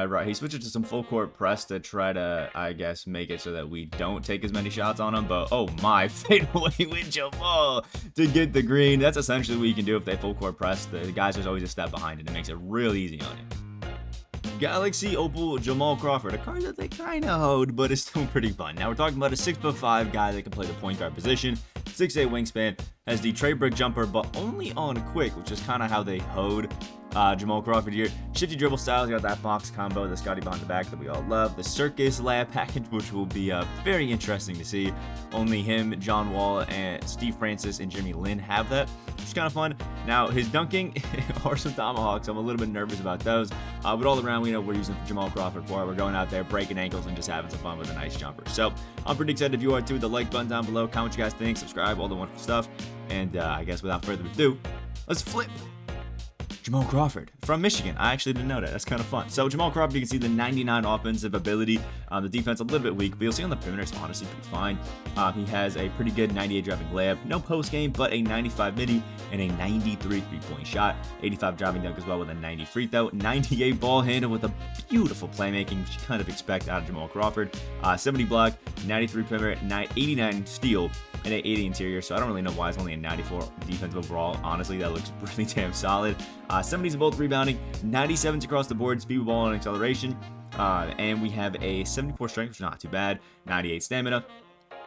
Right, he switches to some full court press to try to, I guess, make it so that we don't take as many shots on him. But oh my, fadeaway with Jamal to get the green. That's essentially what you can do if they full court press. The guys are always a step behind, and it makes it real easy on you. Galaxy Opal Jamal Crawford, a card that they kind of hoed, but it's still pretty fun. Now we're talking about a 6'5" guy that can play the point guard position, 6'8" wingspan, has the trey brick jumper, but only on quick, which is kind of how they hoed Jamal Crawford here. Shifty dribble styles, you got that box combo, the Scotty behind the back that we all love, the circus lab package, which will be very interesting to see. Only him, John Wall, and Steve Francis and Jimmy Lin have that, which is kind of fun. Now his dunking are some tomahawks. I'm a little bit nervous about those, but all around we know we're using Jamal Crawford for it. We're going out there breaking ankles and just having some fun with a nice jumper. So I'm pretty excited. If you are too, the like button down below, comment what you guys think, subscribe, all the wonderful stuff. And I guess without further ado, let's flip. Jamal Crawford from Michigan. I actually didn't know that. That's kind of fun. So Jamal Crawford, you can see the 99 offensive ability. The defense a little bit weak, but you'll see on the perimeter it's honestly pretty fine. He has a pretty good 98 driving layup, no post game, but a 95 midi and a 93 3-point shot, 85 driving dunk as well with a 90 free throw, 98 ball handle with a beautiful playmaking, which you kind of expect out of Jamal Crawford. 70 block, 93 perimeter, 89 steal, and an 80 interior, so I don't really know why it's only a 94 defense overall. Honestly, that looks really damn solid. 70s in both rebounding, 97s across the board, speed, ball, and acceleration. And we have a 74 strength, which is not too bad, 98 stamina,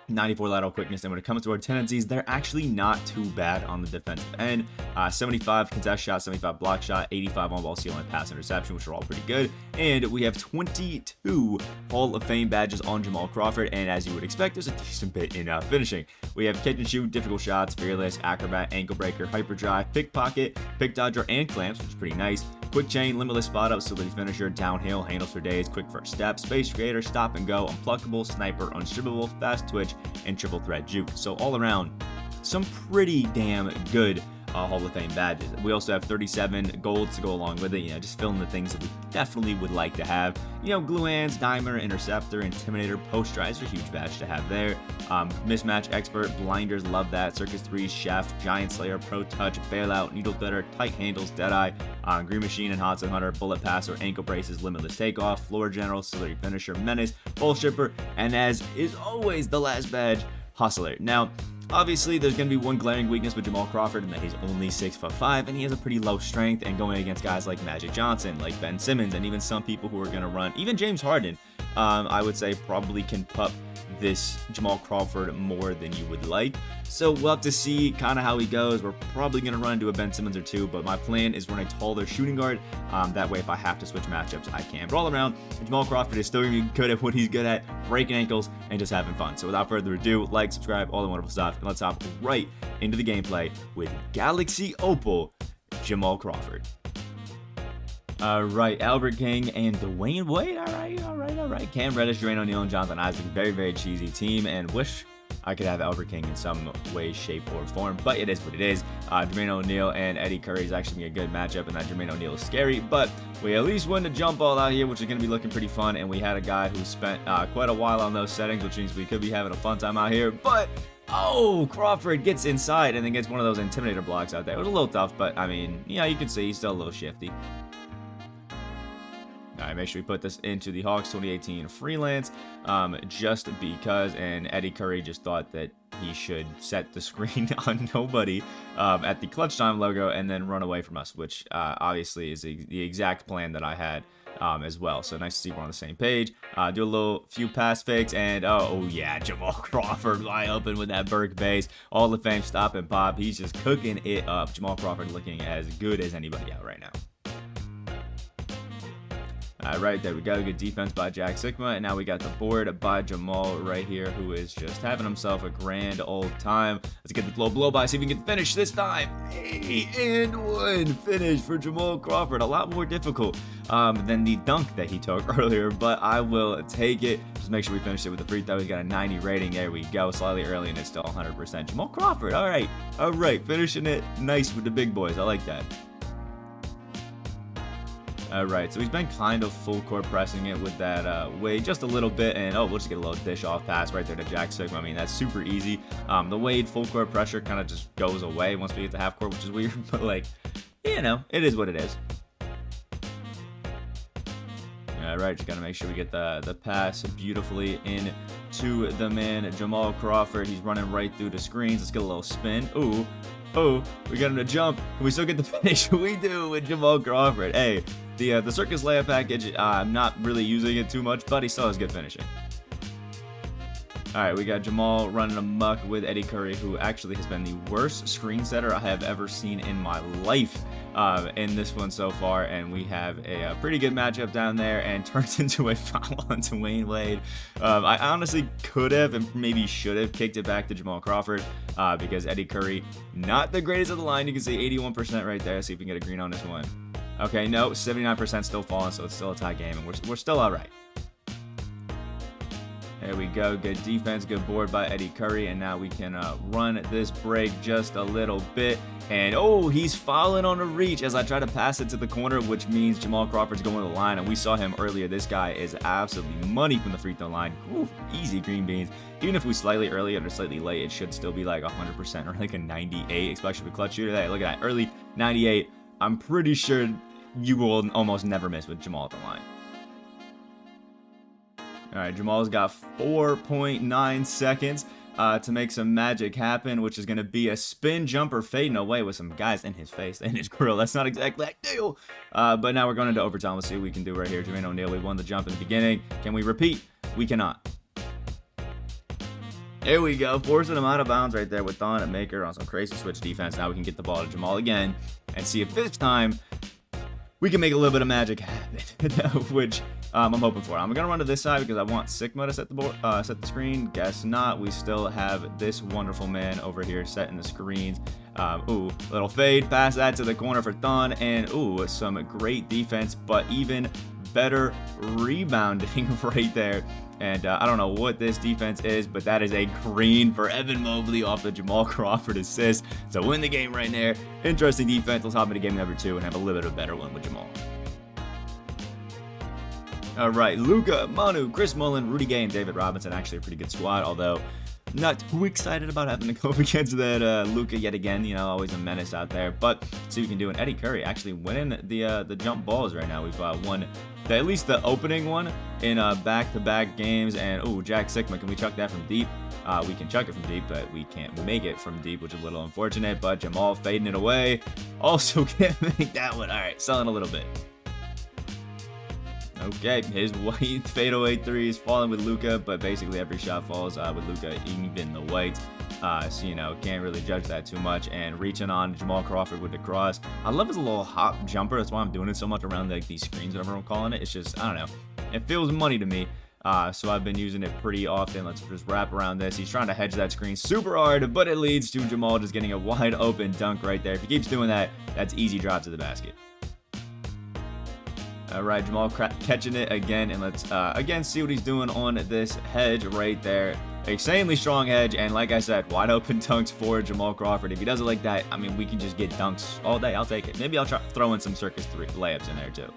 94 lateral quickness, and when it comes to our tendencies, they're actually not too bad on the defensive end. 75 contest shot, 75 block shot, 85 on ball steal and pass interception, which are all pretty good. And we have 22 Hall of Fame badges on Jamal Crawford, and as you would expect, there's a decent bit in finishing. We have catch and shoot, difficult shots, fearless, acrobat, ankle breaker, hyperdrive, pickpocket, pick dodger, and clamps, which is pretty nice. Quick chain, limitless spot up, celebrity finisher, downhill, handles for days, quick first step, space creator, stop and go, unpluckable, sniper, unstrippable, fast twitch, and triple threat juke. So all around, some pretty damn good Hall of Fame badges. We also have 37 golds to go along with it, just filling the things that we definitely would like to have. Glue hands, dimer, interceptor, intimidator, post drives are a huge badge to have there. Mismatch expert, blinders, love that. Circus 3, chef, giant slayer, pro touch, bailout, needle threader, tight handles, deadeye, green machine and hot zone hunter, bullet passer, ankle braces, limitless takeoff, floor general, celebrity finisher, menace, bull shipper, and as is always the last badge, hustler. Now, obviously, there's going to be one glaring weakness with Jamal Crawford, and that he's only 6'5", and he has a pretty low strength, and going against guys like Magic Johnson, like Ben Simmons, and even some people who are going to run, even James Harden, I would say probably can pup this Jamal Crawford more than you would like. So we'll have to see kind of how he goes. We're probably going to run into a Ben Simmons or two, but my plan is run a taller shooting guard. That way, if I have to switch matchups, I can. But all around, Jamal Crawford is still going to be good at what he's good at, breaking ankles and just having fun. So without further ado, like, subscribe, all the wonderful stuff, and let's hop right into the gameplay with Galaxy Opal Jamal Crawford. All right, Albert King and Dwayne Wade. All right. Cam Reddish, Dwayne O'Neal, and Jonathan Isaac. Very, very cheesy team, and wish I could have Albert King in some way, shape, or form, but it is what it is. Jermaine O'Neal and Eddie Curry is actually a good matchup, and that Jermaine O'Neal is scary, but we at least won the jump ball out here, which is going to be looking pretty fun, and we had a guy who spent quite a while on those settings, which means we could be having a fun time out here, but oh, Crawford gets inside and then gets one of those intimidator blocks out there. It was a little tough, but I mean, you can see he's still a little shifty. All right, make sure we put this into the Hawks 2018 freelance, just because, and Eddie Curry just thought that he should set the screen on nobody at the clutch time logo and then run away from us, which obviously is the exact plan that I had as well. So nice to see we're on the same page. Do a few pass fakes, and oh yeah, Jamal Crawford wide open with that Burke base. All the fame stop and pop. He's just cooking it up. Jamal Crawford looking as good as anybody out right now. All right, there we go. Good defense by Jack Sigma. And now we got the board by Jamal right here, who is just having himself a grand old time. Let's get the blow by, see if we can finish this time. Hey, and one finish for Jamal Crawford. A lot more difficult than the dunk that he took earlier, but I will take it. Just make sure we finish it with the free throw. He's got a 90 rating. There we go. Slightly early, and it's still 100%. Jamal Crawford. All right. Finishing it nice with the big boys. I like that. Alright, so he's been kind of full court pressing it with that Wade just a little bit, and we'll just get a little dish off pass right there to Jack Sigma. I mean, that's super easy. The Wade full court pressure kind of just goes away once we get to half court, which is weird, but like, it is what it is. All right, just got to make sure we get the pass beautifully in to the man, Jamal Crawford. He's running right through the screens. Let's get a little spin. Ooh, oh, we got him to jump. Can we still get the finish? We do with Jamal Crawford. Hey, the circus layup package, I'm not really using it too much, but he still has good finishing. All right, we got Jamal running amok with Eddie Curry, who actually has been the worst screen setter I have ever seen in my life in this one so far. And we have a pretty good matchup down there, and turns into a foul on Dwayne Wade. I honestly could have and maybe should have kicked it back to Jamal Crawford because Eddie Curry, not the greatest of the line. You can see 81% right there. See if we can get a green on this one. Okay, no, 79% still falling, so it's still a tie game, and we're still all right. There we go. Good defense, good board by Eddie Curry, and now we can run this break just a little bit. And oh, he's fouling on a reach as I try to pass it to the corner, which means Jamal Crawford's going to the line, and we saw him earlier. This guy is absolutely money from the free throw line. Ooh, easy green beans. Even if we slightly early or slightly late, it should still be like 100% or like a 98, especially with clutch shooter. Hey, look at that, early 98. I'm pretty sure you will almost never miss with Jamal at the line. All right, Jamal's got 4.9 seconds to make some magic happen, which is going to be a spin jumper fading away with some guys in his face, in his grill. That's not exactly ideal. But now we're going into overtime. Let's see what we can do right here. Jermaine O'Neal, we won the jump in the beginning. Can we repeat? We cannot. There we go. Forcing him out of bounds right there with Thon and Maker on some crazy switch defense. Now we can get the ball to Jamal again and see if this time we can make a little bit of magic happen, which I'm hoping for. I'm gonna run to this side because I want Sigma to set the board, set the screen. Guess not. We still have this wonderful man over here setting the screens. Ooh, little fade, pass that to the corner for Thon, and ooh, some great defense, but even better rebounding right there. And I don't know what this defense is, but that is a green for Evan Mobley off the Jamal Crawford assist to win the game right there. Interesting defense. Let's hop into game number 2 and have a little bit of a better one with Jamal. All right, Luka, Manu, Chris Mullin, Rudy Gay, and David Robinson. Actually a pretty good squad, although not too excited about having to go up against that Luka yet again. You know, always a menace out there. But see what we can do. And Eddie Curry actually winning the jump balls right now. We've won at least the opening one in back-to-back games. And ooh, Jack Sigma, can we chuck that from deep? We can chuck it from deep, but we can't make it from deep, which is a little unfortunate. But Jamal fading it away. Also can't make that one. All right, selling a little bit. Okay, his white fadeaway three is falling with Luka, but basically every shot falls with Luka, even the white. So, you know, can't really judge that too much. And reaching on Jamal Crawford with the cross. I love his little hop jumper. That's why I'm doing it so much around like these screens, whatever I'm calling it. It's just, I don't know. It feels money to me. So I've been using it pretty often. Let's just wrap around this. He's trying to hedge that screen super hard, but it leads to Jamal just getting a wide open dunk right there. If he keeps doing that, that's easy drive to the basket. All right, Jamal catching it again, and let's again see what he's doing on this hedge right there. Insanely strong hedge, and like I said, wide open dunks for Jamal Crawford. If he does it like that, I mean, we can just get dunks all day. I'll take it. Maybe I'll try throw in some circus 3 layups in there too.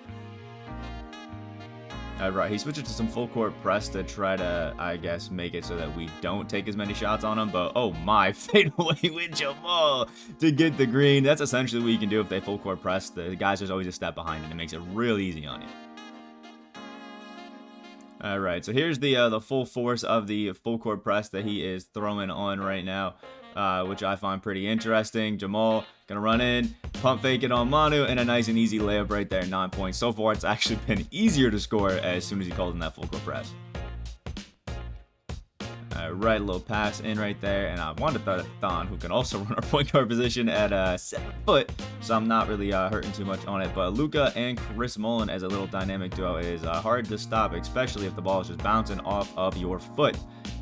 All right, he switches to some full court press to try to, I guess, make it so that we don't take as many shots on him. But oh my, fade away with Jamal to get the green. That's essentially what you can do if they full court press. The guys are always a step behind, and it makes it real easy on you. All right, so here's the full force of the full court press that he is throwing on right now, which I find pretty interesting. Jamal gonna run in, pump fake it on Manu, and a nice and easy layup right there, 9 points. So far, it's actually been easier to score as soon as he called in that full court press. All right, a little pass in right there, and I wanted to throw it at Thon, who can also run our point guard position at 7 foot, so I'm not really hurting too much on it. But Luka and Chris Mullin as a little dynamic duo is hard to stop, especially if the ball is just bouncing off of your foot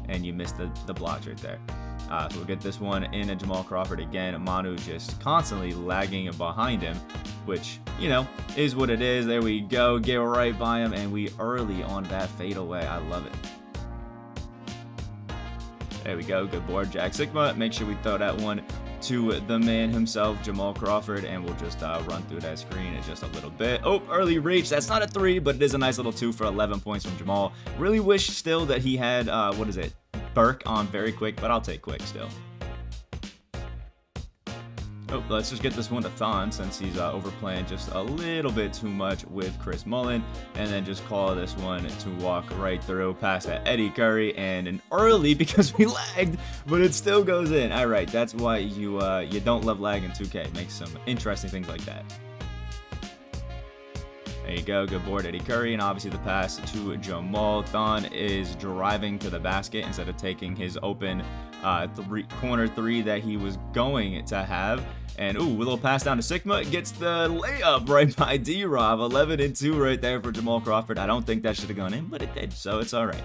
and you miss the blocks right there. So we'll get this one in at Jamal Crawford again. Manu just constantly lagging behind him, which, you know, is what it is. There we go. Get right by him, and we early on that fadeaway. I love it. There we go. Good board, Jack Sigma. Make sure we throw that one to the man himself, Jamal Crawford, and we'll just run through that screen in just a little bit. Oh, early reach. That's not a 3, but it is a nice little 2 for 11 points from Jamal. Really wish still that he had, what is it? Burke on very quick, but I'll take quick still. Oh, let's just get this one to Thon since he's overplaying just a little bit too much with Chris Mullin. And then just call this one to walk right through past that Eddie Curry. And an early because we lagged, but it still goes in. All right, that's why you don't love lag in 2K. It makes some interesting things like that. There you go, good board, Eddie Curry, and obviously the pass to Jamal. Thon is driving to the basket instead of taking his open corner three that he was going to have. And ooh, a little pass down to Sigma, gets the layup right by D-Rob. 11 and 2 right there for Jamal Crawford. I don't think that should have gone in, but it did, so it's all right.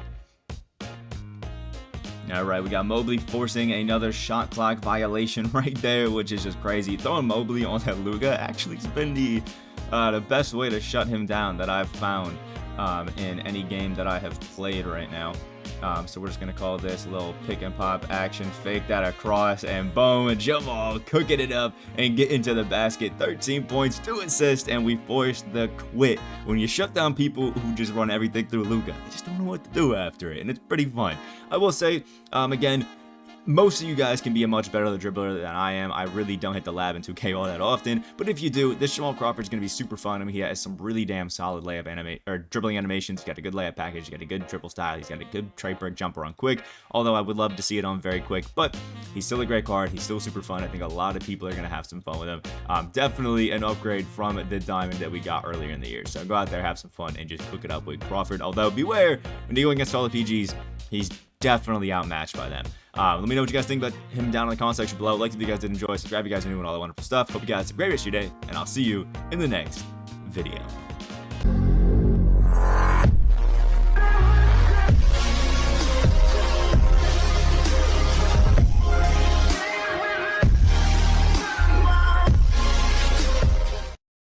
All right, we got Mobley forcing another shot clock violation right there, which is just crazy. Throwing Mobley on that Luka actually has been the best way to shut him down that I've found in any game that I have played right now. So we're just going to call this a little pick and pop action, fake that across, and boom, Jamal cooking it up and get into the basket. 13 points, 2 assists, and we forced the quit. When you shut down people who just run everything through Luka, they just don't know what to do after it, and it's pretty fun. I will say, again, most of you guys can be a much better dribbler than I am. I really don't hit the lab in 2K all that often, but if you do, this Jamal Crawford is going to be super fun. I mean, he has some really damn solid dribbling animations. He's got a good layup package. He's got a good dribble style. He's got a good trey burke jumper on quick, although I would love to see it on very quick, but he's still a great card. He's still super fun. I think a lot of people are going to have some fun with him. Definitely an upgrade from the diamond that we got earlier in the year. So go out there, have some fun, and just cook it up with Crawford. Although, beware, when you go against all the PGs, he's definitely outmatched by them. Let me know what you guys think about him down in the comment section below. Like if you guys did enjoy, subscribe if you guys are doing all that wonderful stuff. Hope you guys have a great rest of your day, and I'll see you in the next video.